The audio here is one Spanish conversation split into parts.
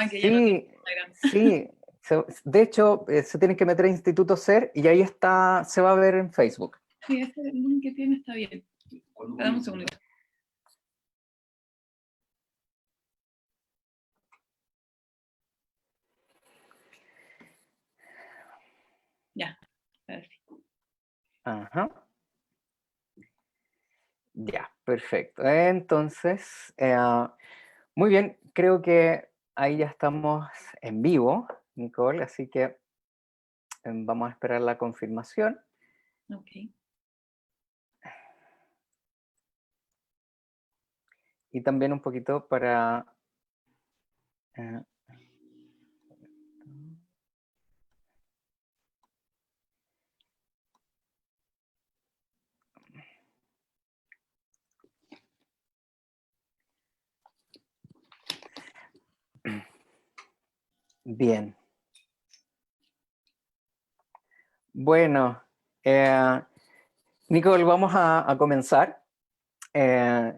que ya no tiene Sí, Instagram. sí. De hecho, se tienen que meter a Instituto SER y ahí está, se va a ver en Facebook. Sí, ese link que tiene está bien. Dame un segundito. Ya, a ver. Ajá. Ya, perfecto. Entonces, muy bien, creo que ahí ya estamos en vivo, Nicole, así que vamos a esperar la confirmación. Ok. Y también un poquito para... eh, bien. Bueno, Nicole, vamos a comenzar. Eh,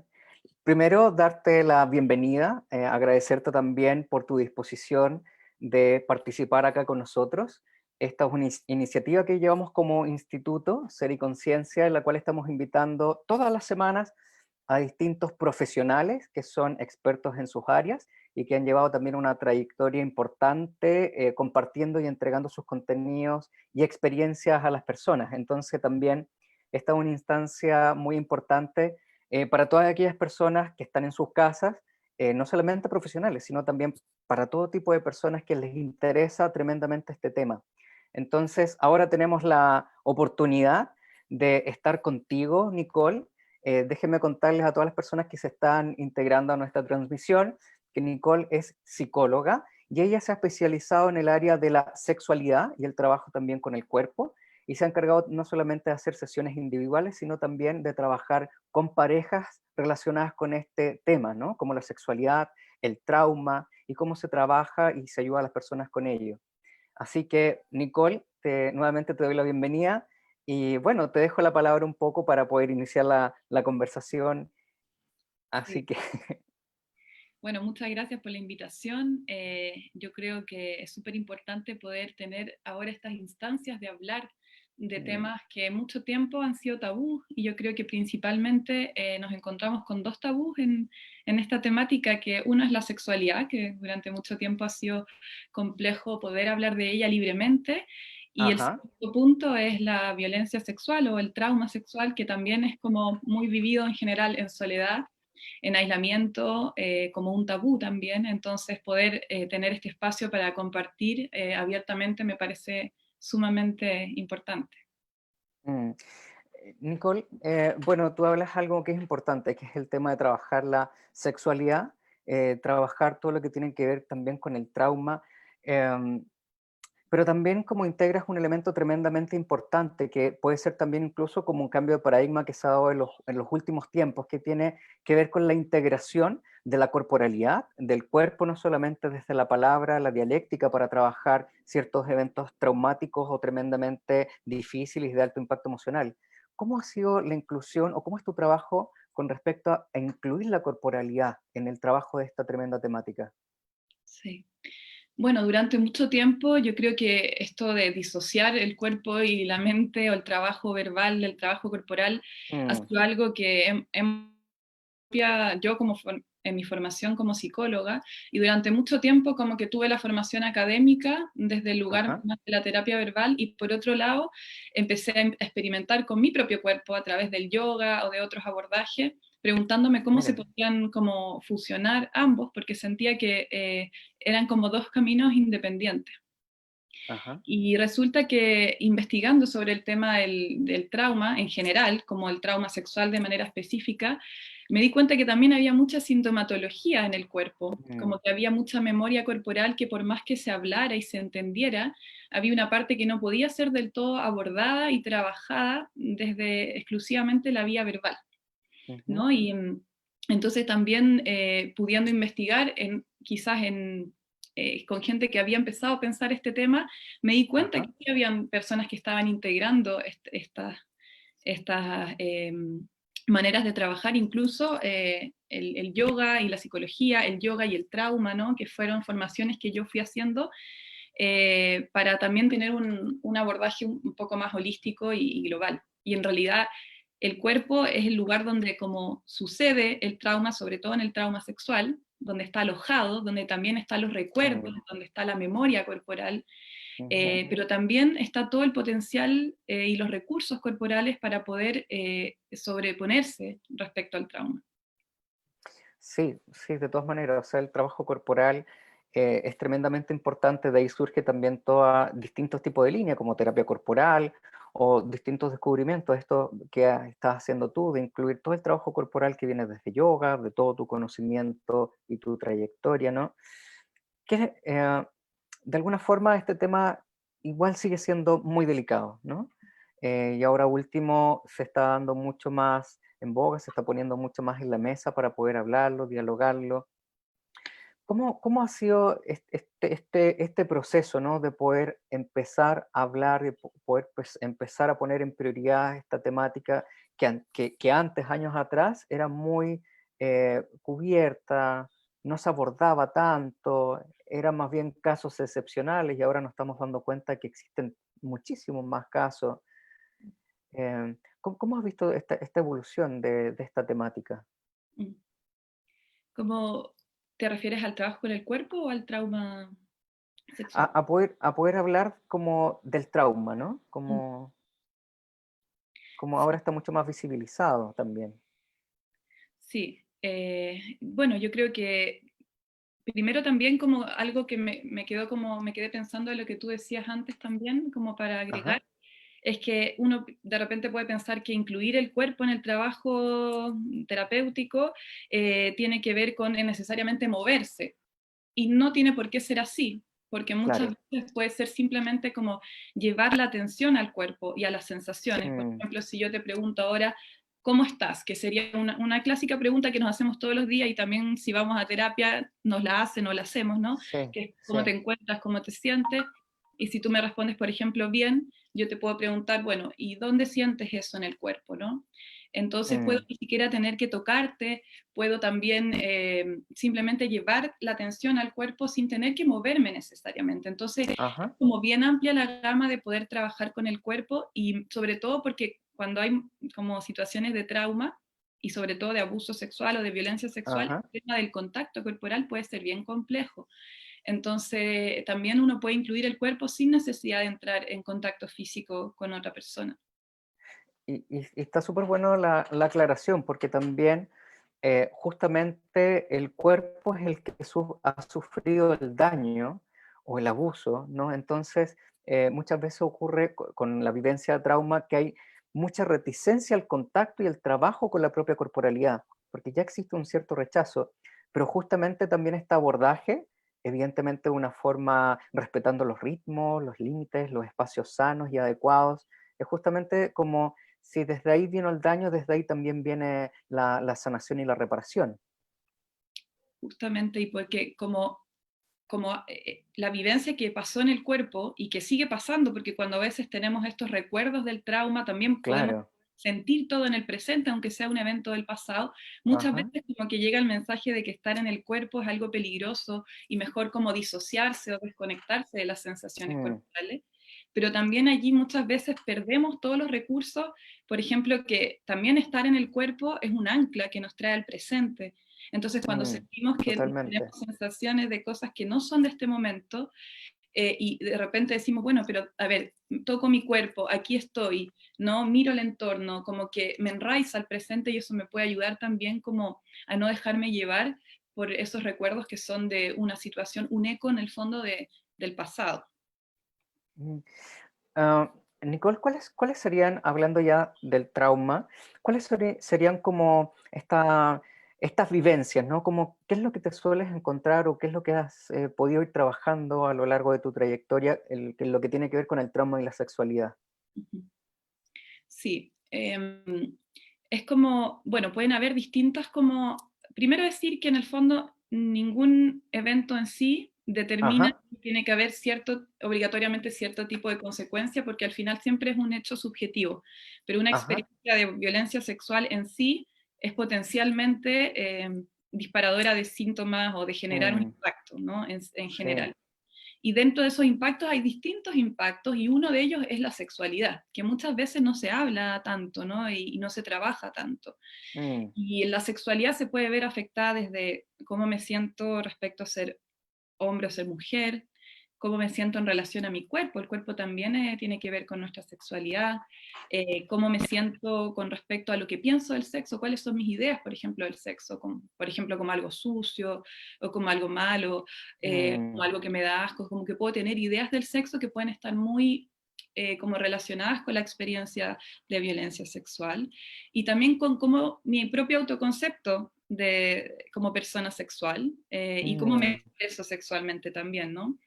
Primero, darte la bienvenida, agradecerte también por tu disposición de participar acá con nosotros. Esta es una iniciativa que llevamos como instituto, Ser y Conciencia, en la cual estamos invitando todas las semanas a distintos profesionales que son expertos en sus áreas y que han llevado también una trayectoria importante compartiendo y entregando sus contenidos y experiencias a las personas. Entonces también esta es una instancia muy importante para todas aquellas personas que están en sus casas, no solamente profesionales, sino también para todo tipo de personas que les interesa tremendamente este tema. Entonces, ahora tenemos la oportunidad de estar contigo, Nicole. Déjenme contarles a todas las personas que se están integrando a nuestra transmisión que Nicole es psicóloga y ella se ha especializado en el área de la sexualidad y el trabajo también con el cuerpo, y se ha encargado no solamente de hacer sesiones individuales, sino también de trabajar con parejas relacionadas con este tema, ¿no? Como la sexualidad, el trauma y cómo se trabaja y se ayuda a las personas con ello. Así que, Nicole, nuevamente te doy la bienvenida y bueno, te dejo la palabra un poco para poder iniciar la conversación. Así Sí. que, Bueno, muchas gracias por la invitación. Yo creo que es súper importante poder tener ahora estas instancias de hablar de temas que mucho tiempo han sido tabú, y yo creo que principalmente nos encontramos con dos tabús en esta temática, que uno es la sexualidad, que durante mucho tiempo ha sido complejo poder hablar de ella libremente, y el ajá, segundo punto es la violencia sexual o el trauma sexual, que también es como muy vivido en general en soledad, en aislamiento, como un tabú también. Entonces poder tener este espacio para compartir abiertamente me parece sumamente importante. mm. Nicole, bueno, tú hablas algo que es importante, que es el tema de trabajar la sexualidad, trabajar todo lo que tiene que ver también con el trauma, em, pero también como integras un elemento tremendamente importante, que puede ser también incluso como un cambio de paradigma que se ha dado en los últimos tiempos, que tiene que ver con la integración de la corporalidad, del cuerpo, no solamente desde la palabra, la dialéctica, para trabajar ciertos eventos traumáticos o tremendamente difíciles y de alto impacto emocional. ¿Cómo ha sido la inclusión o cómo es tu trabajo con respecto a incluir la corporalidad en el trabajo de esta tremenda temática? Sí. Bueno, durante mucho tiempo yo creo que esto de disociar el cuerpo y la mente, o el trabajo verbal del trabajo corporal, ha Mm, sido algo que yo como en mi formación como psicóloga, y durante mucho tiempo como que tuve la formación académica desde el lugar ajá, más de la terapia verbal, y por otro lado empecé a experimentar con mi propio cuerpo a través del yoga o de otros abordajes, preguntándome cómo se miren, podían como fusionar ambos, porque sentía que eran como dos caminos independientes. ajá. Y resulta que investigando sobre el tema del trauma en general, como el trauma sexual de manera específica, me di cuenta que también había mucha sintomatología en el cuerpo, Mm, como que había mucha memoria corporal que, por más que se hablara y se entendiera, había una parte que no podía ser del todo abordada y trabajada desde exclusivamente la vía verbal, ujú, ¿no? Y entonces también pudiendo investigar quizás con gente que había empezado a pensar este tema, me di cuenta que ajá, sí habían personas que estaban integrando estas maneras de trabajar, incluso el yoga y la psicología, el yoga y el trauma, ¿no? Que fueron formaciones que yo fui haciendo para también tener un abordaje un poco más holístico y global. Y en realidad el cuerpo es el lugar donde como sucede el trauma, sobre todo en el trauma sexual, donde está alojado, donde también están los recuerdos, Mm, donde está la memoria corporal, ujú. pero también está todo el potencial y los recursos corporales para poder sobreponerse respecto al trauma. Sí, sí, de todas maneras, o sea, el trabajo corporal es tremendamente importante, de ahí surge también todos distintos tipos de líneas, como terapia corporal o distintos descubrimientos, esto que estás haciendo tú, de incluir todo el trabajo corporal que viene desde yoga, de todo tu conocimiento y tu trayectoria, ¿no? Que de alguna forma este tema igual sigue siendo muy delicado, ¿no? Y ahora último se está dando mucho más en boga, se está poniendo mucho más en la mesa para poder hablarlo, dialogarlo. ¿Cómo ha sido este proceso, ¿no? De poder empezar a hablar, de poder pues, empezar a poner en prioridad esta temática que antes, años atrás, era muy cubierta, no se abordaba tanto, eran más bien casos excepcionales y ahora nos estamos dando cuenta que existen muchísimos más casos. ¿Cómo has visto esta evolución de esta temática? Mm. ¿Cómo te refieres al trabajo con el cuerpo o al trauma sexual? A poder hablar como del trauma, ¿no? Mm. Como ahora Sí, está mucho más visibilizado también. sí. Bueno, yo creo que primero también como algo que me quedó como, me quedé pensando en lo que tú decías antes también, como para agregar, Ajá, es que uno de repente puede pensar que incluir el cuerpo en el trabajo terapéutico tiene que ver con necesariamente moverse, y no tiene por qué ser así, porque muchas claro. veces puede ser simplemente como llevar la atención al cuerpo y a las sensaciones. Por Mm, ejemplo, si yo te pregunto ahora, ¿cómo estás? Que sería una clásica pregunta que nos hacemos todos los días y también si vamos a terapia nos la hacen o la hacemos, ¿no? sí, Que es sí. cómo te encuentras, cómo te sientes. Y si tú me respondes, por ejemplo, bien, yo te puedo preguntar, bueno, ¿y dónde sientes eso en el cuerpo, no? Entonces puedo Mm, ni siquiera tener que tocarte, puedo también simplemente llevar la atención al cuerpo sin tener que moverme necesariamente. Entonces, ajá, como bien amplia la gama de poder trabajar con el cuerpo y sobre todo porque cuando hay como situaciones de trauma y sobre todo de abuso sexual o de violencia sexual, ajá. el tema del contacto corporal puede ser bien complejo. Entonces, también uno puede incluir el cuerpo sin necesidad de entrar en contacto físico con otra persona. Y está súper bueno la aclaración, porque también justamente el cuerpo es el que ha sufrido el daño o el abuso, ¿no? Entonces, muchas veces ocurre con la vivencia de trauma que hay mucha reticencia al contacto y el trabajo con la propia corporalidad, porque ya existe un cierto rechazo, pero justamente también este abordaje, evidentemente de una forma respetando los ritmos, los límites, los espacios sanos y adecuados, es justamente como si desde ahí vino el daño, desde ahí también viene la sanación y la reparación. Justamente, y porque como la vivencia que pasó en el cuerpo y que sigue pasando, porque cuando a veces tenemos estos recuerdos del trauma, también podemos Claro, sentir todo en el presente, aunque sea un evento del pasado, muchas ajá, veces como que llega el mensaje de que estar en el cuerpo es algo peligroso y mejor como disociarse o desconectarse de las sensaciones mm, corporales, pero también allí muchas veces perdemos todos los recursos, por ejemplo, que también estar en el cuerpo es un ancla que nos trae al presente. Entonces, cuando mm, sentimos que tenemos totalmente. sensaciones de cosas que no son de este momento, y de repente decimos, bueno, pero a ver, toco mi cuerpo, aquí estoy, no miro el entorno, como que me enraiza al presente y eso me puede ayudar también como a no dejarme llevar por esos recuerdos que son de una situación, un eco en el fondo del pasado. Mm. Nicole, ¿cuáles serían, hablando ya del trauma, cuáles serían como estas vivencias, ¿no? Como, ¿qué es lo que te sueles encontrar o qué es lo que has podido ir trabajando a lo largo de tu trayectoria, lo que tiene que ver con el trauma y la sexualidad? Ujú. Sí, es como, bueno, pueden haber distintas como, primero decir que en el fondo ningún evento en sí determina Ajá, que tiene que haber obligatoriamente cierto tipo de consecuencia, porque al final siempre es un hecho subjetivo, pero una ajá. experiencia de violencia sexual en sí es potencialmente disparadora de síntomas o de generar un Mm, impacto, ¿no? En sí. general. Y dentro de esos impactos hay distintos impactos y uno de ellos es la sexualidad, que muchas veces no se habla tanto, ¿no? Y no se trabaja tanto. Mm, Y la sexualidad se puede ver afectada desde cómo me siento respecto a ser hombre o ser mujer, cómo me siento en relación a mi cuerpo. El cuerpo también tiene que ver con nuestra sexualidad, cómo me siento con respecto a lo que pienso del sexo, cuáles son mis ideas, por ejemplo, del sexo, como, por ejemplo, como algo sucio o como algo malo, como mm, algo que me da asco, como que puedo tener ideas del sexo que pueden estar muy como relacionadas con la experiencia de violencia sexual y también con cómo mi propio autoconcepto como persona sexual y cómo me mm, expreso sexualmente también, ¿no?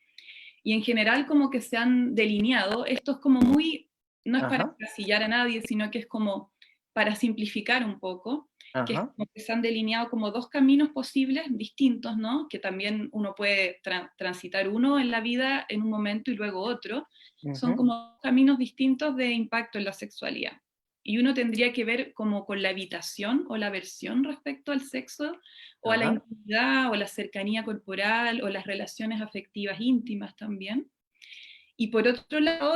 Y en general como que se han delineado, esto es como muy, no es para ajá, encasillar a nadie, sino que es como para simplificar un poco, que es ajá, como que se han delineado como dos caminos posibles distintos, ¿no? Que también uno puede transitar uno en la vida en un momento y luego otro. Son ujú, como dos caminos distintos de impacto en la sexualidad. Y uno tendría que ver como con la evitación o la aversión respecto al sexo, o a la ajá, intimidad, o la cercanía corporal, o las relaciones afectivas íntimas también. Y por otro lado,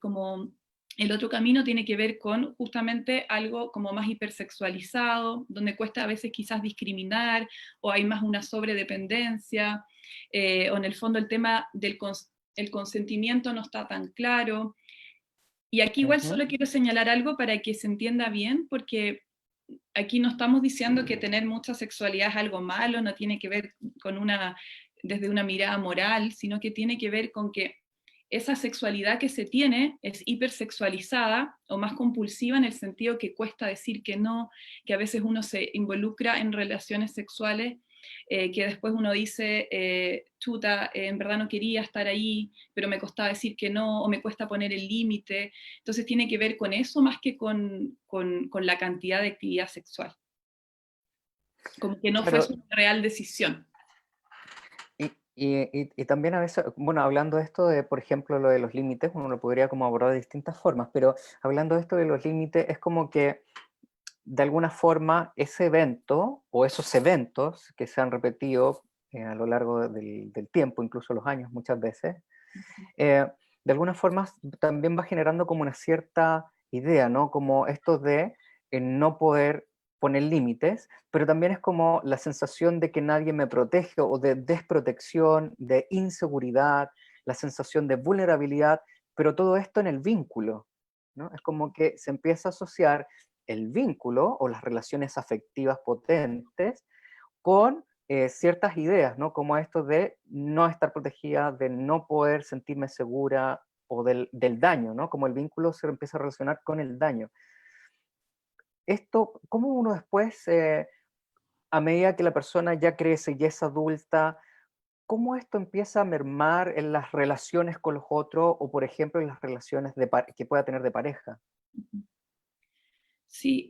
como el otro camino tiene que ver con justamente algo como más hipersexualizado, donde cuesta a veces quizás discriminar, o hay más una sobredependencia, o en el fondo el tema el consentimiento no está tan claro. Y aquí igual ujú, solo quiero señalar algo para que se entienda bien, porque aquí no estamos diciendo que tener mucha sexualidad es algo malo, no tiene que ver con desde una mirada moral, sino que tiene que ver con que esa sexualidad que se tiene es hipersexualizada o más compulsiva en el sentido que cuesta decir que no, que a veces uno se involucra en relaciones sexuales que después uno dice, chuta, en verdad no quería estar ahí, pero me costaba decir que no, o me cuesta poner el límite. Entonces tiene que ver con eso más que con la cantidad de actividad sexual. Como que no claro, fuese una real decisión. y también a veces, bueno, hablando de esto de, por ejemplo, lo de los límites, uno lo podría como abordar de distintas formas, pero hablando de esto de los límites, es como que de alguna forma ese evento o esos eventos que se han repetido a lo largo del tiempo, incluso los años muchas veces, eh, de alguna forma también va generando como una cierta idea, ¿no? Como esto de no poder poner límites, pero también es como la sensación de que nadie me protege o de desprotección, de inseguridad, la sensación de vulnerabilidad, pero todo esto en el vínculo, ¿no? Es como que se empieza a asociar el vínculo o las relaciones afectivas potentes con ciertas ideas, ¿no? Como esto de no estar protegida, de no poder sentirme segura o del daño, ¿no? Como el vínculo se empieza a relacionar con el daño. Esto, ¿cómo uno después, a medida que la persona ya crece y es adulta, cómo esto empieza a mermar en las relaciones con los otros o, por ejemplo, en las relaciones que pueda tener de pareja? Sí,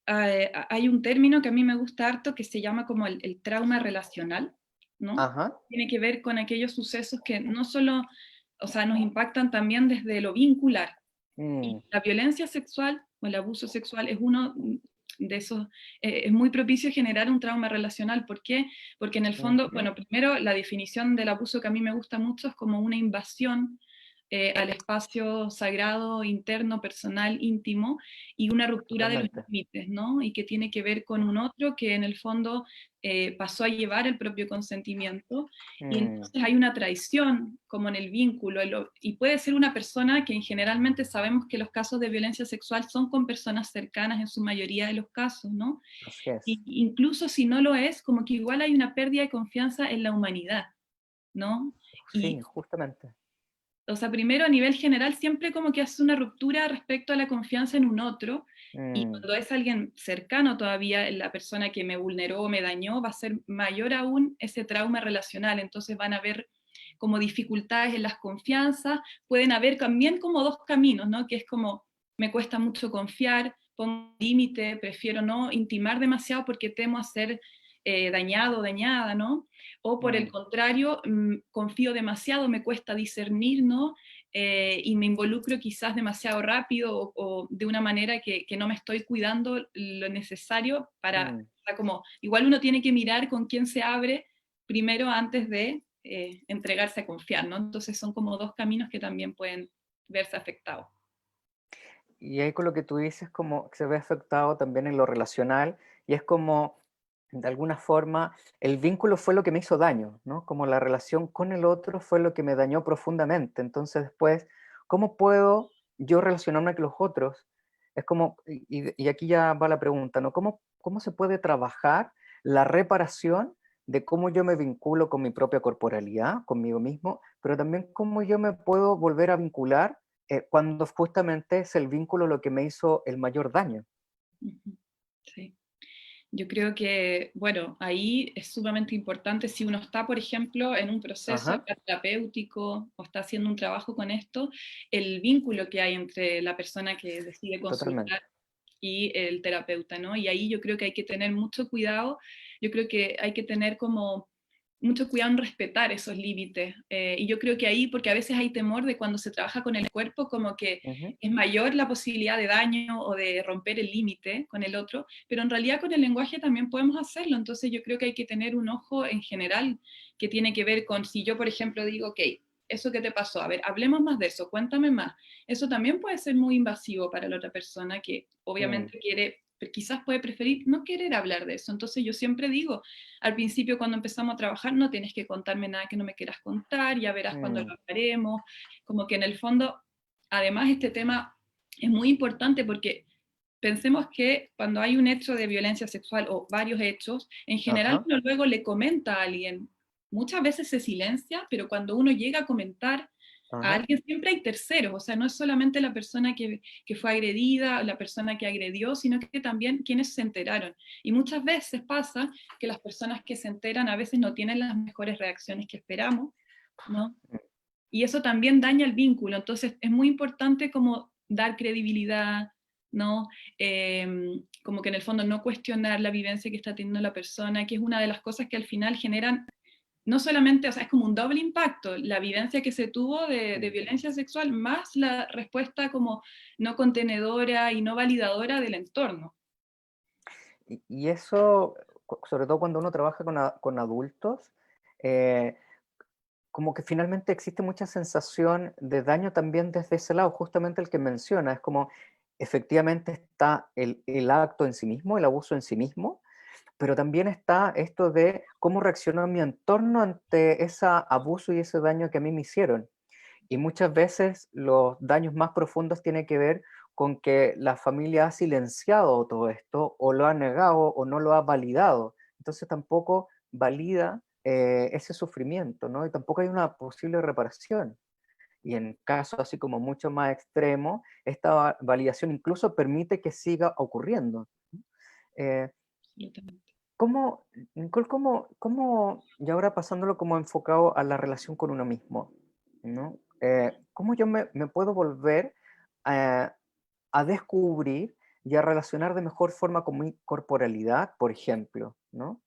hay un término que a mí me gusta harto que se llama como el trauma relacional, ¿no? Ajá. Tiene que ver con aquellos sucesos que no solo, o sea, nos impactan también desde lo vincular. Y Mm, la violencia sexual o el abuso sexual es uno de esos, es muy propicio generar un trauma relacional. ¿Por qué? Porque en el fondo, ujú, bueno, primero la definición del abuso que a mí me gusta mucho es como una invasión al espacio sagrado, interno, personal, íntimo, y una ruptura de los totalmente. límites, ¿no? Y que tiene que ver con un otro que en el fondo pasó a llevar el propio consentimiento, y Mm, entonces hay una traición como en el vínculo, y puede ser una persona que generalmente sabemos que los casos de violencia sexual son con personas cercanas en su mayoría de los casos, ¿no? así Y es. incluso si no lo es, como que igual hay una pérdida de confianza en la humanidad, ¿no? Y Sí, justamente. o sea, primero a nivel general siempre como que hace una ruptura respecto a la confianza en un otro, y Mm, cuando es alguien cercano todavía, la persona que me vulneró o me dañó, va a ser mayor aún ese trauma relacional, entonces van a haber como dificultades en las confianzas, pueden haber también como dos caminos, ¿no? Que es como, me cuesta mucho confiar, pongo límite, prefiero no intimar demasiado porque temo hacer dañado, dañada, ¿no? O por el contrario, confío demasiado, me cuesta discernir, ¿no? Y me involucro quizás demasiado rápido o de una manera que no me estoy cuidando lo necesario para, o sea, como, igual uno tiene que mirar con quién se abre primero antes de entregarse a confiar, ¿no? Entonces son como dos caminos que también pueden verse afectados. Y ahí con lo que tú dices, como que se ve afectado también en lo relacional, y es como, de alguna forma, el vínculo fue lo que me hizo daño, ¿no? Como la relación con el otro fue lo que me dañó profundamente. Entonces después, ¿cómo puedo yo relacionarme con los otros? Es como, y aquí ya va la pregunta, ¿no? ¿Cómo se puede trabajar la reparación de cómo yo me vinculo con mi propia corporalidad, conmigo mismo, pero también cómo yo me puedo volver a vincular cuando justamente es el vínculo lo que me hizo el mayor daño? Ujú. Sí. Yo creo que, bueno, ahí es sumamente importante si uno está, por ejemplo, en un proceso Ajá, terapéutico o está haciendo un trabajo con esto, el vínculo que hay entre la persona que decide consultar totalmente. y el terapeuta, ¿no? Y ahí yo creo que hay que tener mucho cuidado, yo creo que hay que tener como mucho cuidado en respetar esos límites. Y yo creo que ahí, porque a veces hay temor de cuando se trabaja con el cuerpo, como que Ujú, es mayor la posibilidad de daño o de romper el límite con el otro, pero en realidad con el lenguaje también podemos hacerlo, entonces yo creo que hay que tener un ojo en general que tiene que ver con si yo, por ejemplo, digo, ok, eso que te pasó, a ver, hablemos más de eso, cuéntame más. Eso también puede ser muy invasivo para la otra persona que mm, obviamente quiere, quizás puede preferir no querer hablar de eso. Entonces yo siempre digo, al principio cuando empezamos a trabajar, no tienes que contarme nada que no me quieras contar, ya verás cuando mm, lo haremos, como que en el fondo, además este tema es muy importante porque pensemos que cuando hay un hecho de violencia sexual o varios hechos, en general ajá, uno luego le comenta a alguien. Muchas veces se silencia, pero cuando uno llega a comentar a ajá, alguien siempre hay terceros, o sea, no es solamente la persona que fue agredida, la persona que agredió, sino que también quienes se enteraron. Y muchas veces pasa que las personas que se enteran a veces no tienen las mejores reacciones que esperamos, ¿no? mm, Y eso también daña el vínculo, entonces es muy importante como dar credibilidad, ¿no? Como que en el fondo no cuestionar la vivencia que está teniendo la persona, que es una de las cosas que al final generan, no solamente, o sea, es como un doble impacto, la vivencia que se tuvo de mm. violencia sexual, más la respuesta como no contenedora y no validadora del entorno. Y eso, sobre todo cuando uno trabaja con adultos, eh, como que finalmente existe mucha sensación de daño también desde ese lado, justamente el que menciona, es como efectivamente está el acto en sí mismo, el abuso en sí mismo, pero también está esto de cómo reaccionó mi entorno ante ese abuso y ese daño que a mí me hicieron. Y muchas veces los daños más profundos tienen que ver con que la familia ha silenciado todo esto, o lo ha negado, o no lo ha validado. Entonces tampoco valida ese sufrimiento, ¿no? Y tampoco hay una posible reparación. Y en casos así como mucho más extremos, esta validación incluso permite que siga ocurriendo. Eh, Absolutamente. ¿Cómo, Nicole, y ahora pasándolo como enfocado a la relación con uno mismo, ¿no? ¿Cómo yo me puedo volver a, a descubrir y a relacionar de mejor forma con mi corporalidad, por ejemplo, ¿no?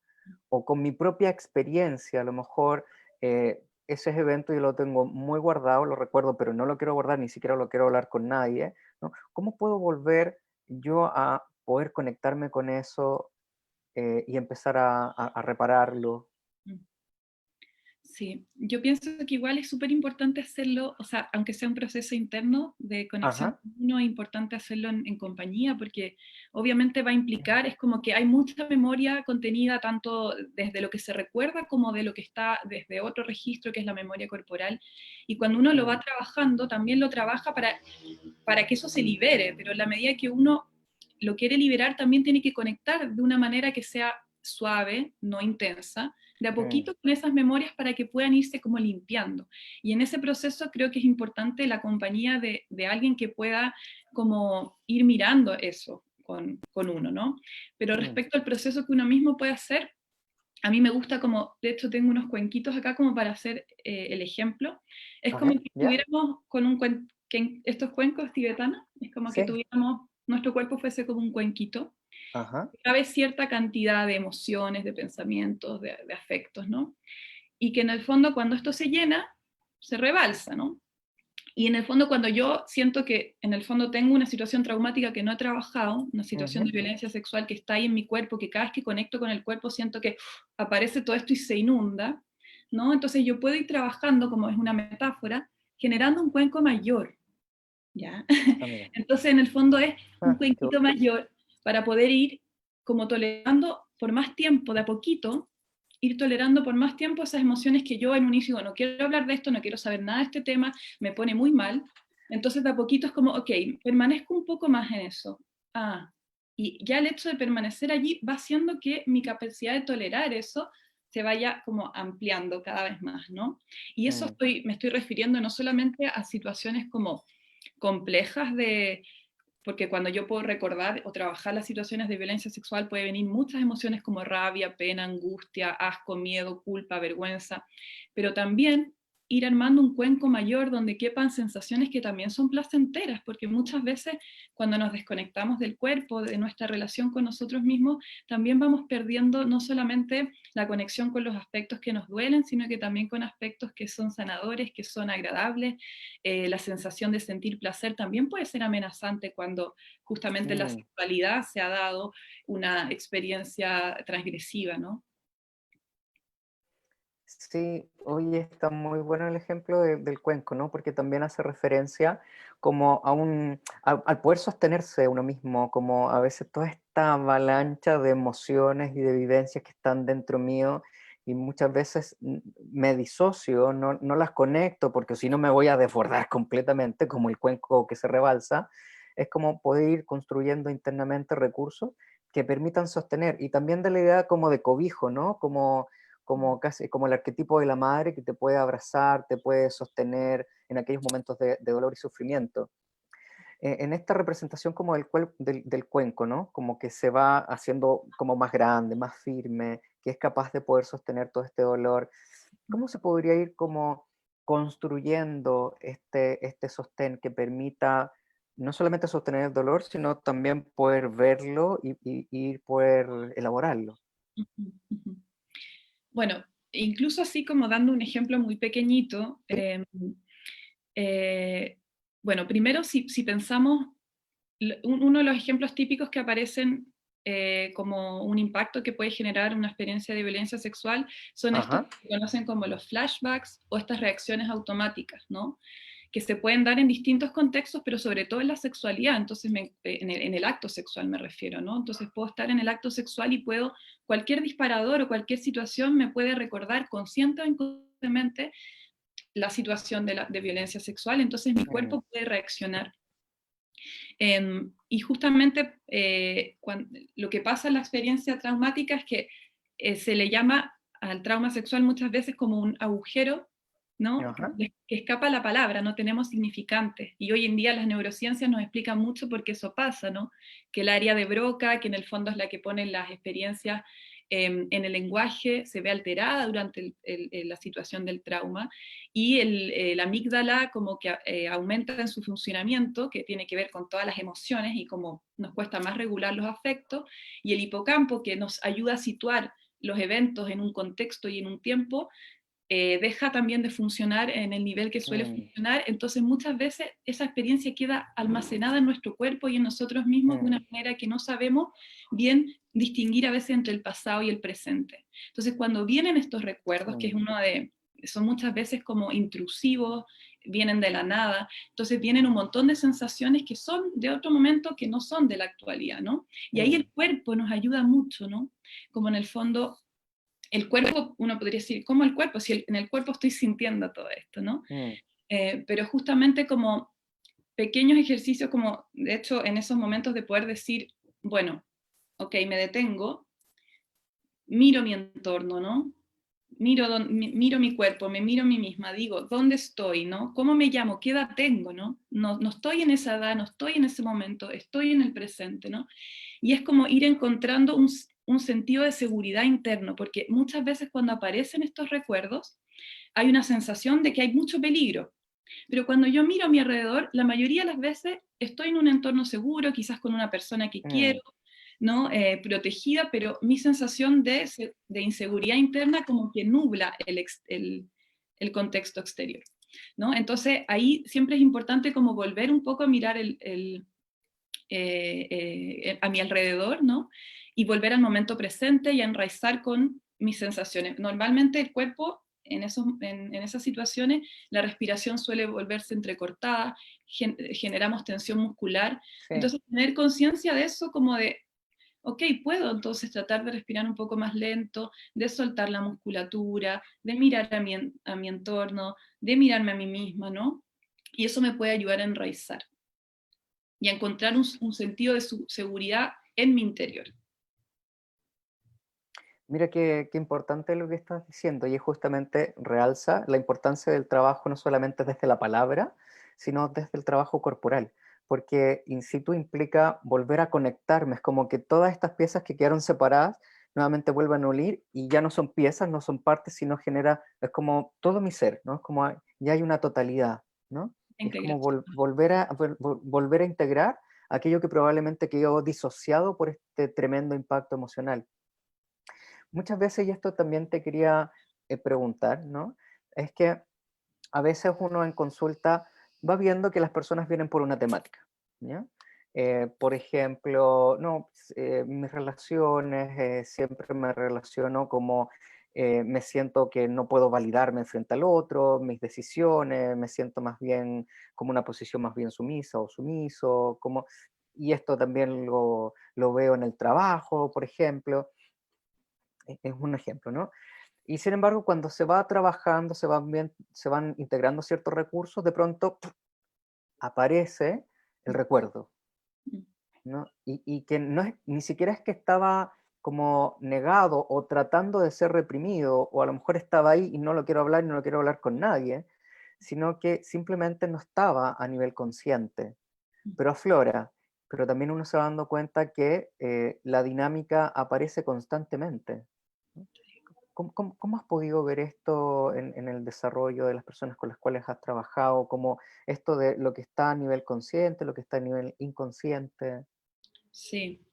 O con mi propia experiencia, a lo mejor ese evento yo lo tengo muy guardado, lo recuerdo, pero no lo quiero guardar, ni siquiera lo quiero hablar con nadie, ¿no? ¿Cómo puedo volver yo a poder conectarme con eso y empezar a repararlo? Sí, yo pienso que igual es súper importante hacerlo, o sea, aunque sea un proceso interno de conexión Ajá, con uno, es importante hacerlo en compañía, porque obviamente va a implicar, es como que hay mucha memoria contenida tanto desde lo que se recuerda como de lo que está desde otro registro, que es la memoria corporal, y cuando uno lo va mm, trabajando, también lo trabaja para que eso se libere, pero en la medida que uno lo quiere liberar, también tiene que conectar de una manera que sea suave, no intensa, de a mm, poquito con esas memorias para que puedan irse como limpiando. Y en ese proceso creo que es importante la compañía de alguien que pueda como ir mirando eso con uno, ¿no? Pero mm. respecto al proceso que uno mismo puede hacer, a mí me gusta como, de hecho tengo unos cuenquitos acá como para hacer el ejemplo. Es como Ajá, que ¿ya? estuviéramos con un estos cuencos tibetanos, es como que Sí. tuviéramos, nuestro cuerpo fuese como un cuenquito Ajá. cabe cierta cantidad de emociones, de pensamientos, de afectos, ¿no? Y que en el fondo cuando esto se llena, se rebalsa, ¿no? Y en el fondo cuando yo siento que en el fondo tengo una situación traumática que no he trabajado, una situación de Ujú. violencia sexual que está ahí en mi cuerpo, que cada vez que conecto con el cuerpo siento que aparece todo esto y se inunda, ¿no? Entonces yo puedo ir trabajando, como es una metáfora, generando un cuenco mayor, ¿ya? Ah, mira. Entonces en el fondo es un Qué cuenquito bonito. mayor para poder ir como tolerando por más tiempo, de a poquito, ir tolerando por más tiempo esas emociones que yo en un inicio digo, no quiero hablar de esto, no quiero saber nada de este tema, me pone muy mal. Entonces de a poquito es como, ok, permanezco un poco más en eso. Ah, y ya el hecho de permanecer allí va haciendo que mi capacidad de tolerar eso se vaya como ampliando cada vez más, ¿no? Y eso Mm, me estoy refiriendo no solamente a situaciones como complejas de, porque cuando yo puedo recordar o trabajar las situaciones de violencia sexual puede venir muchas emociones como rabia, pena, angustia, asco, miedo, culpa, vergüenza, pero también ir armando un cuenco mayor donde quepan sensaciones que también son placenteras, porque muchas veces cuando nos desconectamos del cuerpo, de nuestra relación con nosotros mismos, también vamos perdiendo no solamente la conexión con los aspectos que nos duelen, sino que también con aspectos que son sanadores, que son agradables. La sensación de sentir placer también puede ser amenazante cuando justamente la mm. sexualidad se ha dado una experiencia transgresiva, ¿no? Sí, oye, está muy bueno el ejemplo del cuenco, ¿no? Porque también hace referencia como a al poder sostenerse uno mismo, como a veces toda esta avalancha de emociones y de vivencias que están dentro mío y muchas veces me disocio, no las conecto porque si no me voy a desbordar completamente, como el cuenco que se rebalsa. Es como poder ir construyendo internamente recursos que permitan sostener y también de la idea como de cobijo, ¿no? Como casi como el arquetipo de la madre que te puede abrazar, te puede sostener en aquellos momentos de dolor y sufrimiento. En esta representación como del cuenco, ¿no? Como que se va haciendo como más grande, más firme, que es capaz de poder sostener todo este dolor. ¿Cómo se podría ir como construyendo este sostén que permita no solamente sostener el dolor, sino también poder verlo y poder elaborarlo? Ujú, ujú. Bueno, incluso así como dando un ejemplo muy pequeñito, Sí. eh, bueno, primero si pensamos, uno de los ejemplos típicos que aparecen como un impacto que puede generar una experiencia de violencia sexual son estos Ajá. que se conocen como los flashbacks o estas reacciones automáticas, ¿no? Que se pueden dar en distintos contextos, pero sobre todo en la sexualidad, entonces en el acto sexual me refiero, ¿no? Entonces puedo estar en el acto sexual y puedo, cualquier disparador o cualquier situación me puede recordar consciente o inconscientemente la situación de violencia sexual, entonces mi Mm, cuerpo puede reaccionar. Y justamente lo que pasa en la experiencia traumática es que se le llama al trauma sexual muchas veces como un agujero, ¿no? ajá. Que escapa la palabra, no tenemos significantes. Y hoy en día las neurociencias nos explican mucho por qué eso pasa, ¿no? Que el área de Broca, que en el fondo es la que pone las experiencias en el lenguaje, se ve alterada durante la situación del trauma, y la amígdala como que aumenta en su funcionamiento, que tiene que ver con todas las emociones y cómo nos cuesta más regular los afectos, y el hipocampo, que nos ayuda a situar los eventos en un contexto y en un tiempo, deja también de funcionar en el nivel que suele Mm, funcionar, entonces muchas veces esa experiencia queda almacenada en nuestro cuerpo y en nosotros mismos de mm, una manera que no sabemos bien distinguir a veces entre el pasado y el presente. Entonces cuando vienen estos recuerdos, que es mm, uno de, son muchas veces como intrusivos, vienen de la nada, entonces vienen un montón de sensaciones que son de otro momento que no son de la actualidad, ¿no? Y ahí mm, el cuerpo nos ayuda mucho, ¿no? Como en el fondo el cuerpo, uno podría decir, ¿cómo el cuerpo? Si en el cuerpo estoy sintiendo todo esto, ¿no? mm, Pero justamente como pequeños ejercicios, como de hecho en esos momentos de poder decir, bueno, ok, me detengo, miro mi entorno, ¿no? Miro mi cuerpo, me miro a mí misma, digo, ¿dónde estoy, no? ¿Cómo me llamo? ¿Qué edad tengo, no? No estoy en esa edad, no estoy en ese momento, estoy en el presente, ¿no? Y es como ir encontrando un sentido de seguridad interno, porque muchas veces cuando aparecen estos recuerdos, hay una sensación de que hay mucho peligro. Pero cuando yo miro a mi alrededor, la mayoría de las veces estoy en un entorno seguro, quizás con una persona que quiero, mm, ¿no? Protegida, pero mi sensación de inseguridad interna como que nubla el contexto exterior, ¿no? Entonces ahí siempre es importante como volver un poco a mirar a mi alrededor, ¿no? Y volver al momento presente y a enraizar con mis sensaciones. Normalmente el cuerpo en esas situaciones, la respiración suele volverse entrecortada, generamos tensión muscular. Sí. Entonces, tener conciencia de eso como de, ok, puedo entonces tratar de respirar un poco más lento, de soltar la musculatura, de mirar a mi entorno, de mirarme a mí misma, ¿no? Y eso me puede ayudar a enraizar y a encontrar un sentido de seguridad en mi interior. Mira qué importante lo que estás diciendo y es justamente realza la importancia del trabajo no solamente desde la palabra, sino desde el trabajo corporal, porque in situ implica volver a conectarme, es como que todas estas piezas que quedaron separadas nuevamente vuelvan a unir y ya no son piezas, no son partes, sino genera, es como todo mi ser, ¿no? Es como ya hay una totalidad, ¿no? Y es como Integración. volver a integrar aquello que probablemente quedó disociado por este tremendo impacto emocional. Muchas veces, y esto también te quería preguntar, ¿no? Es que a veces uno en consulta va viendo que las personas vienen por una temática, ¿ya? Por ejemplo, no, mis relaciones, siempre me relaciono como me siento que no puedo validarme frente al otro, mis decisiones, me siento más bien como una posición más bien sumisa o sumiso, como, y esto también lo veo en el trabajo, por ejemplo, es un ejemplo, ¿no? Y sin embargo, cuando se va trabajando, se van integrando ciertos recursos, de pronto ¡puf! Aparece el recuerdo, Mm. ¿no? Y que no es, ni siquiera es que estaba como negado o tratando de ser reprimido, o a lo mejor estaba ahí y no lo quiero hablar y no lo quiero hablar con nadie, sino que simplemente no estaba a nivel consciente, pero aflora. Pero también uno se va dando cuenta que la dinámica aparece constantemente, ¿no? ¿Cómo has podido ver esto en el desarrollo de las personas con las cuales has trabajado? Como esto de lo que está a nivel consciente, lo que está a nivel inconsciente. Sí,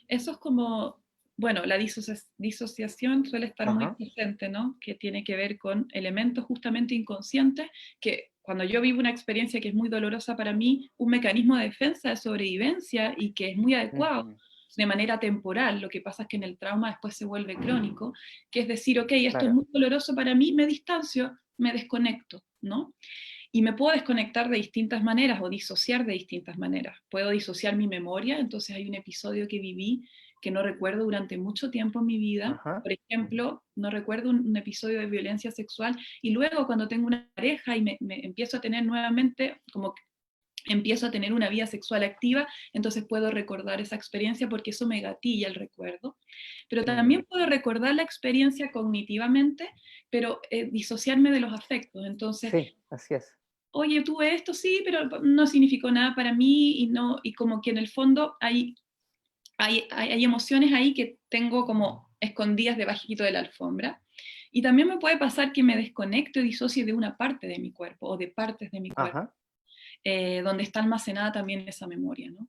eso es como, bueno, la disociación suele estar muy Ajá. presente, ¿no? Que tiene que ver con elementos justamente inconscientes, que cuando yo vivo una experiencia que es muy dolorosa para mí, un mecanismo de defensa, de sobrevivencia y que es muy adecuado Ujú. de manera temporal, lo que pasa es que en el trauma después se vuelve crónico, que es decir, ok, esto es Claro. muy doloroso para mí, me distancio, me desconecto, ¿no? Y me puedo desconectar de distintas maneras o disociar de distintas maneras. Puedo disociar mi memoria, entonces hay un episodio que viví que no recuerdo durante mucho tiempo en mi vida. Ajá. Por ejemplo, no recuerdo un episodio de violencia sexual y luego cuando tengo una pareja y me empiezo a tener nuevamente, como que empiezo a tener una vida sexual activa, entonces puedo recordar esa experiencia porque eso me gatilla el recuerdo. Pero Mm. también puedo recordar la experiencia cognitivamente, pero disociarme de los afectos. Entonces, Sí, así es. oye, tuve esto, sí, pero no significó nada para mí y, no, y como que en el fondo hay emociones ahí que tengo como escondidas debajito de la alfombra. Y también me puede pasar que me desconecto y disocie de una parte de mi cuerpo o de partes de mi cuerpo, Ajá. donde está almacenada también esa memoria, ¿no?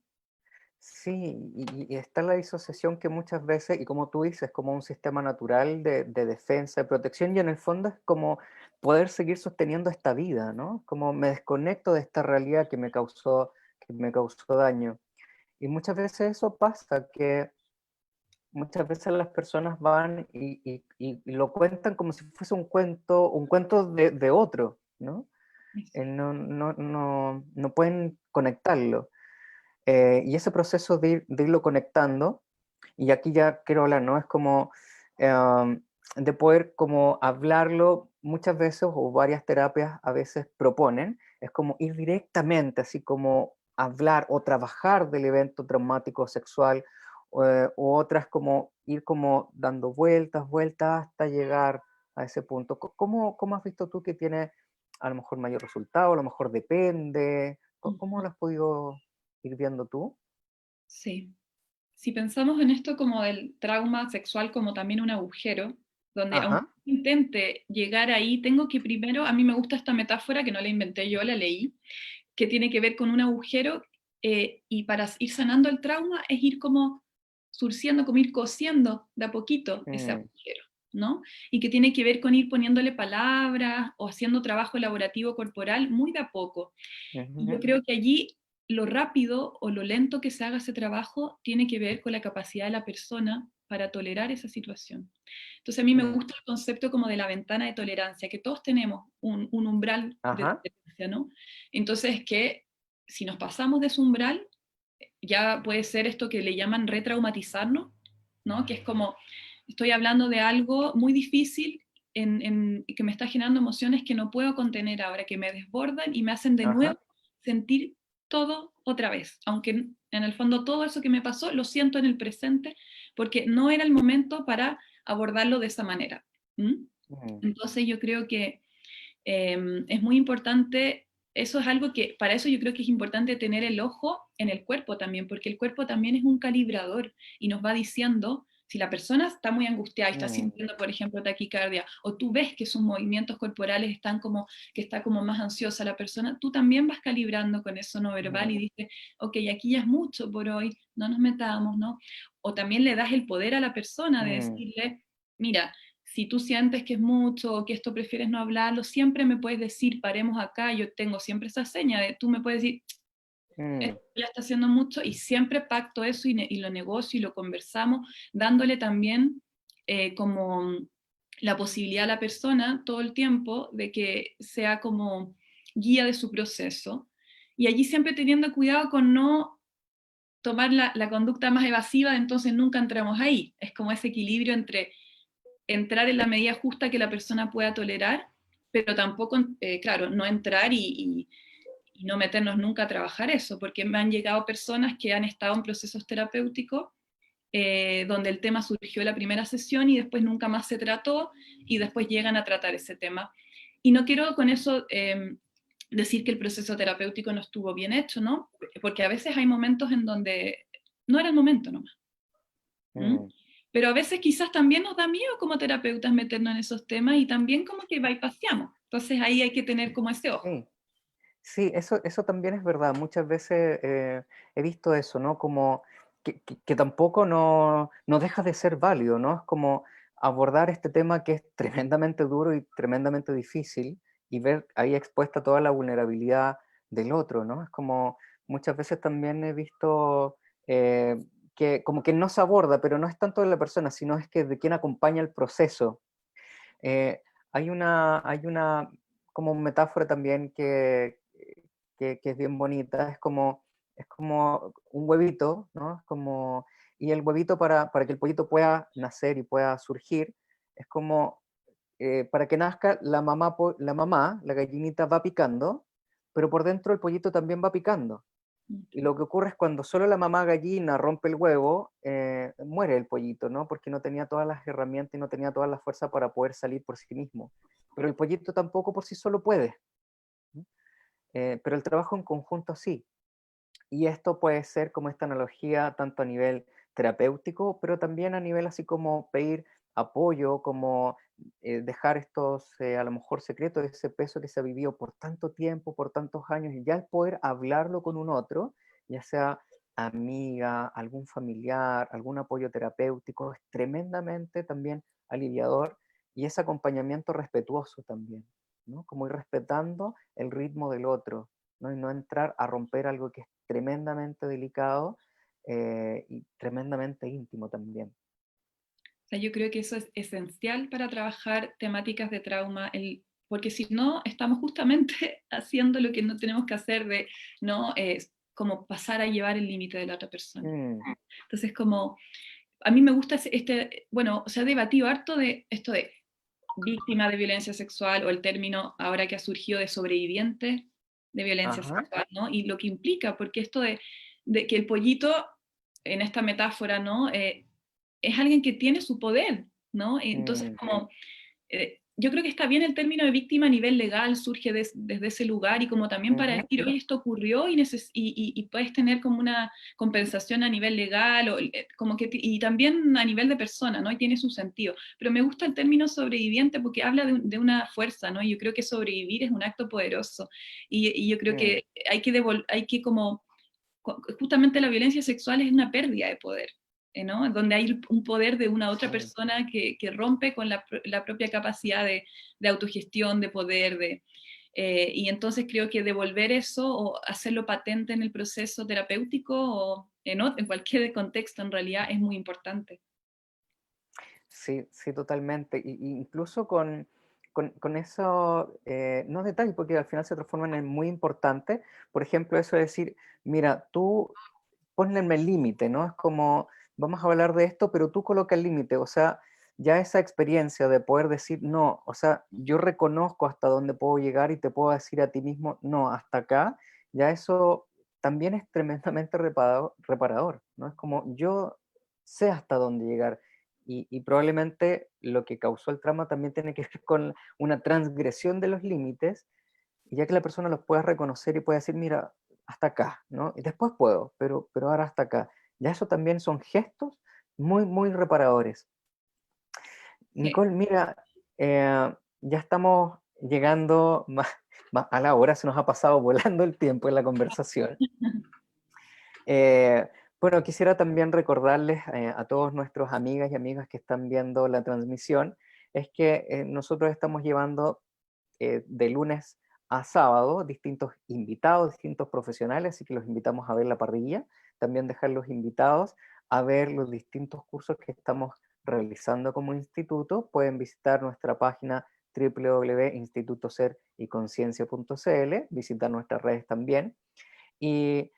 Sí, y está la disociación que muchas veces, y como tú dices, como un sistema natural de defensa, de protección, y en el fondo es como poder seguir sosteniendo esta vida, ¿no? Como me desconecto de esta realidad que me causó daño. Y muchas veces eso pasa, que muchas veces las personas van y lo cuentan como si fuese un cuento de otro, ¿no? Eso. No pueden conectarlo. Y ese proceso de irlo conectando, y aquí ya quiero hablar, ¿no? Es como de poder como hablarlo muchas veces, o varias terapias a veces proponen, es como ir directamente, así como hablar o trabajar del evento traumático sexual, o otras como ir como dando vueltas, vueltas hasta llegar a ese punto. ¿Cómo has visto tú que tiene a lo mejor mayor resultado? A lo mejor depende. ¿Cómo lo has podido ir viendo tú? Sí. Si pensamos en esto como del trauma sexual como también un agujero, donde aunque Ajá. intente llegar ahí, tengo que primero, a mí me gusta esta metáfora que no la inventé yo, la leí, que tiene que ver con un agujero y para ir sanando el trauma es ir como surciendo, como ir cosiendo de a poquito ese mm, agujero, ¿no? Y que tiene que ver con ir poniéndole palabras o haciendo trabajo elaborativo corporal muy de a poco. Y yo ujú, creo que allí lo rápido o lo lento que se haga ese trabajo tiene que ver con la capacidad de la persona para tolerar esa situación. Entonces a mí me mm, gusta el concepto como de la ventana de tolerancia, que todos tenemos un umbral de ajá, tolerancia, ¿no? Entonces que si nos pasamos de ese umbral, ya puede ser esto que le llaman retraumatizarnos, ¿no? Que es como, estoy hablando de algo muy difícil que me está generando emociones que no puedo contener ahora, que me desbordan y me hacen de nuevo ajá, sentir todo otra vez, aunque en el fondo todo eso que me pasó lo siento en el presente, porque no era el momento para abordarlo de esa manera. ¿Mm? mm, Entonces yo creo que es muy importante, eso es algo que, para eso yo creo que es importante tener el ojo en el cuerpo también, porque el cuerpo también es un calibrador y nos va diciendo si la persona está muy angustiada y está mm, sintiendo, por ejemplo, taquicardia, o tú ves que sus movimientos corporales están como, que está como más ansiosa la persona, tú también vas calibrando con eso no verbal mm, y dices, ok, aquí ya es mucho por hoy, no nos metamos, ¿no? O también le das el poder a la persona de mm, decirle, mira, si tú sientes que es mucho o que esto prefieres no hablarlo, siempre me puedes decir, paremos acá, yo tengo siempre esa seña de, tú me puedes decir, mm, esto ya está haciendo mucho y siempre pacto eso y lo negocio y lo conversamos, dándole también como la posibilidad a la persona todo el tiempo de que sea como guía de su proceso. Y allí siempre teniendo cuidado con no tomar la conducta más evasiva, entonces nunca entramos ahí. Es como ese equilibrio entre entrar en la medida justa que la persona pueda tolerar, pero tampoco, claro, no entrar y no meternos nunca a trabajar eso, porque me han llegado personas que han estado en procesos terapéuticos donde el tema surgió en la primera sesión y después nunca más se trató y después llegan a tratar ese tema. Y no quiero con eso decir que el proceso terapéutico no estuvo bien hecho, ¿no? Porque a veces hay momentos en donde no era el momento nomás. ¿Mm? mm. Pero a veces quizás también nos da miedo como terapeutas meternos en esos temas y también como que bypassamos. Entonces ahí hay que tener como ese ojo. Sí, sí, eso también es verdad. Muchas veces he visto eso, ¿no? Como que tampoco no deja de ser válido, ¿no? Es como abordar este tema que es tremendamente duro y tremendamente difícil y ver ahí expuesta toda la vulnerabilidad del otro, ¿no? Es como muchas veces también he visto eh, que como que no se aborda, pero no es tanto de la persona, sino es que de quien acompaña el proceso. Eh, hay una como metáfora también que es bien bonita, es como un huevito, ¿no? Y el huevito para que el pollito pueda nacer y pueda surgir, es como para que nazca la gallinita va picando, pero por dentro el pollito también va picando. Y lo que ocurre es cuando solo la mamá gallina rompe el huevo, muere el pollito, ¿no? Porque no tenía todas las herramientas y no tenía toda la fuerza para poder salir por sí mismo. Pero el pollito tampoco por sí solo puede. ¿No? Pero el trabajo en conjunto sí. Y esto puede ser como esta analogía tanto a nivel terapéutico, pero también a nivel así como pedir apoyo, como dejar estos, a lo mejor secretos, ese peso que se ha vivido por tanto tiempo, por tantos años, y ya el poder hablarlo con un otro, ya sea amiga, algún familiar, algún apoyo terapéutico, es tremendamente también aliviador y ese acompañamiento respetuoso también, ¿no? Como ir respetando el ritmo del otro, ¿no? Y no entrar a romper algo que es tremendamente delicado y tremendamente íntimo también. O sea, yo creo que eso es esencial para trabajar temáticas de trauma, porque si no, estamos justamente haciendo lo que no tenemos que hacer de, ¿no? Como pasar a llevar el límite de la otra persona. Mm, Entonces, como, a mí me gusta bueno, se ha debatido harto de esto de víctima de violencia sexual o el término ahora que ha surgido de sobreviviente de violencia ajá, sexual, ¿no? Y lo que implica, porque esto de que el pollito, en esta metáfora, ¿no? Es alguien que tiene su poder, ¿no? Entonces, mm, como, yo creo que está bien el término de víctima a nivel legal, surge desde ese lugar y como también para ujú, decir, oye, esto ocurrió y puedes tener como una compensación a nivel legal, o, como que, y también a nivel de persona, ¿no? Y tiene su sentido. Pero me gusta el término sobreviviente porque habla de una fuerza, ¿no? Y yo creo que sobrevivir es un acto poderoso. Y yo creo mm, que hay que como, justamente la violencia sexual es una pérdida de poder. ¿no? Donde hay un poder de una otra Sí. persona que rompe con la propia capacidad de autogestión, de poder, y entonces creo que devolver eso o hacerlo patente en el proceso terapéutico o en cualquier contexto en realidad es muy importante. Sí, sí, totalmente. Incluso con eso, no detalles, porque al final se transforman en muy importante. Por ejemplo, eso de decir, mira, tú ponle el límite, ¿no? Es como, vamos a hablar de esto, pero tú coloca el límite. O sea, ya esa experiencia de poder decir, no, o sea, yo reconozco hasta dónde puedo llegar y te puedo decir a ti mismo, no, hasta acá, ya eso también es tremendamente reparador, ¿no? Es como, yo sé hasta dónde llegar. Y probablemente lo que causó el trauma también tiene que ver con una transgresión de los límites, y ya que la persona los pueda reconocer y pueda decir, mira, hasta acá, ¿no? Y después puedo, pero ahora hasta acá. Ya eso también son gestos muy, muy reparadores. Sí. Nicole, mira, ya estamos llegando a la hora, se nos ha pasado volando el tiempo en la conversación. Eh, bueno, quisiera también recordarles a todos nuestros amigas y amigas que están viendo la transmisión, es que nosotros estamos llevando de lunes a sábado distintos invitados, distintos profesionales, así que los invitamos a ver la parrilla, también dejar los invitados a ver los distintos cursos que estamos realizando como instituto. Pueden visitar nuestra página www.institutoseryconciencia.cl, visitar nuestras redes también. Y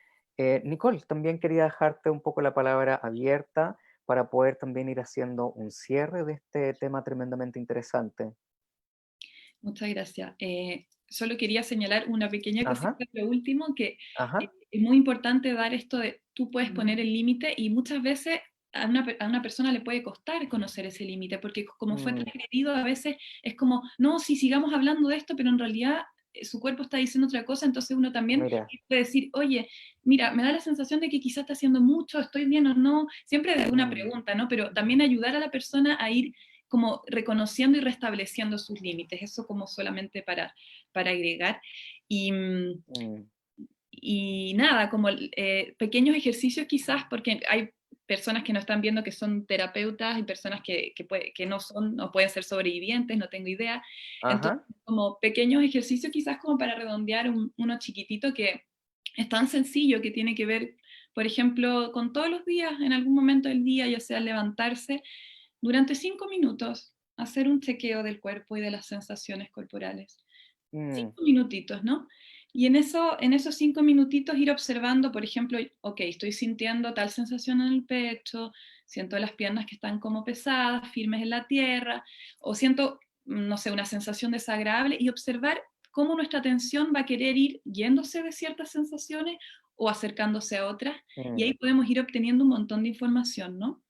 Nicole, también quería dejarte un poco la palabra abierta para poder también ir haciendo un cierre de este tema tremendamente interesante. Muchas gracias. Solo quería señalar una pequeña Ajá, cosita, lo último, que ajá. es muy importante dar esto de tú puedes poner el límite y muchas veces a una persona le puede costar conocer ese límite, porque como fue Mm, transgredido, a veces es como, no, si sigamos hablando de esto, pero en realidad su cuerpo está diciendo otra cosa, entonces uno también mira, puede decir, oye, mira, me da la sensación de que quizás está haciendo mucho, estoy bien o no, siempre de una mm, pregunta, ¿no? Pero también ayudar a la persona a ir como reconociendo y restableciendo sus límites, eso como solamente para agregar. Y, mm, y nada, como pequeños ejercicios quizás, porque hay personas que no están viendo que son terapeutas y personas que no son o pueden ser sobrevivientes, no tengo idea. Entonces, ajá, como pequeños ejercicios quizás como para redondear uno chiquitito que es tan sencillo, que tiene que ver, por ejemplo, con todos los días, en algún momento del día, ya sea levantarse durante 5 minutos, hacer un chequeo del cuerpo y de las sensaciones corporales. mm, 5 minutitos, ¿no? Y en esos 5 minutitos ir observando, por ejemplo, ok, estoy sintiendo tal sensación en el pecho, siento las piernas que están como pesadas, firmes en la tierra, o siento, no sé, una sensación desagradable, y observar cómo nuestra atención va a querer ir yéndose de ciertas sensaciones o acercándose a otras, y ahí mm, podemos ir obteniendo un montón de información, ¿no?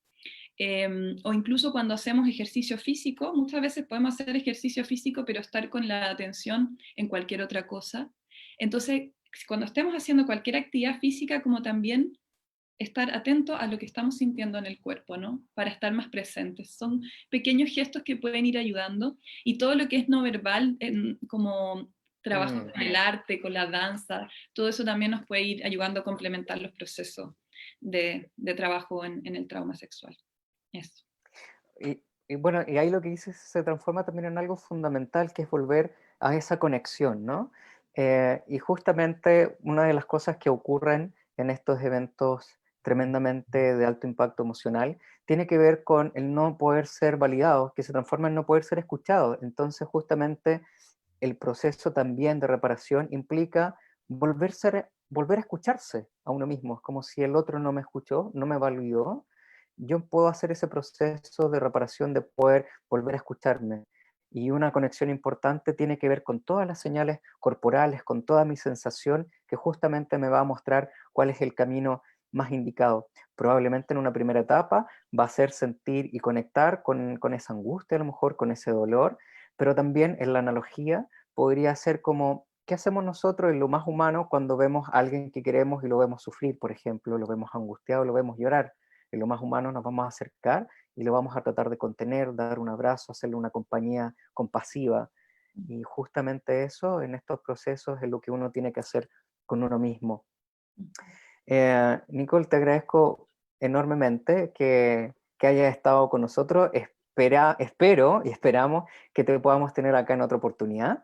O incluso cuando hacemos ejercicio físico, muchas veces podemos hacer ejercicio físico, pero estar con la atención en cualquier otra cosa. Entonces, cuando estemos haciendo cualquier actividad física, como también estar atento a lo que estamos sintiendo en el cuerpo, ¿no? Para estar más presentes. Son pequeños gestos que pueden ir ayudando, y todo lo que es no verbal, como trabajo mm. con el arte, con la danza, todo eso también nos puede ir ayudando a complementar los procesos de trabajo en el trauma sexual. Eso. Y bueno, y ahí lo que dices se transforma también en algo fundamental, que es volver a esa conexión, ¿no? Y justamente una de las cosas que ocurren en estos eventos tremendamente de alto impacto emocional tiene que ver con el no poder ser validado, que se transforma en no poder ser escuchado. Entonces, justamente el proceso también de reparación implica volver a escucharse a uno mismo. Es como si el otro no me escuchó, no me validó. Yo puedo hacer ese proceso de reparación, de poder volver a escucharme. Y una conexión importante tiene que ver con todas las señales corporales, con toda mi sensación, que justamente me va a mostrar cuál es el camino más indicado. Probablemente en una primera etapa va a ser sentir y conectar con esa angustia, a lo mejor con ese dolor, pero también en la analogía podría ser como, ¿qué hacemos nosotros en lo más humano cuando vemos a alguien que queremos y lo vemos sufrir, por ejemplo, lo vemos angustiado, lo vemos llorar? En lo más humano nos vamos a acercar y lo vamos a tratar de contener, dar un abrazo, hacerle una compañía compasiva. Y justamente eso en estos procesos es lo que uno tiene que hacer con uno mismo. Nicole, te agradezco enormemente que hayas estado con nosotros. Espero y esperamos que te podamos tener acá en otra oportunidad.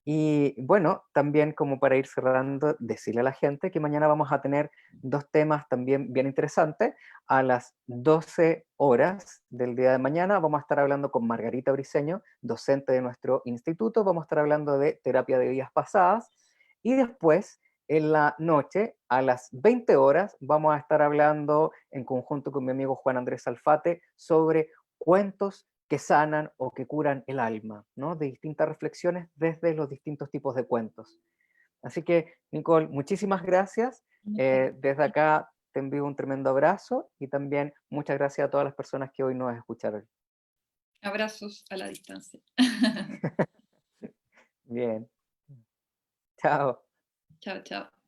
Y bueno, también como para ir cerrando, decirle a la gente que mañana vamos a tener dos temas también bien interesantes. A las 12 horas del día de mañana vamos a estar hablando con Margarita Briceño, docente de nuestro instituto. Vamos a estar hablando de terapia de vidas pasadas. Y después, en la noche, a las 20 horas, vamos a estar hablando en conjunto con mi amigo Juan Andrés Alfate sobre cuentos que sanan o que curan el alma, ¿no? De distintas reflexiones desde los distintos tipos de cuentos. Así que, Nicole, muchísimas gracias. Muchas Desde gracias. acá te envío un tremendo abrazo y también muchas gracias a todas las personas que hoy nos escucharon. Abrazos a la distancia. Bien, chao. Chao, chao.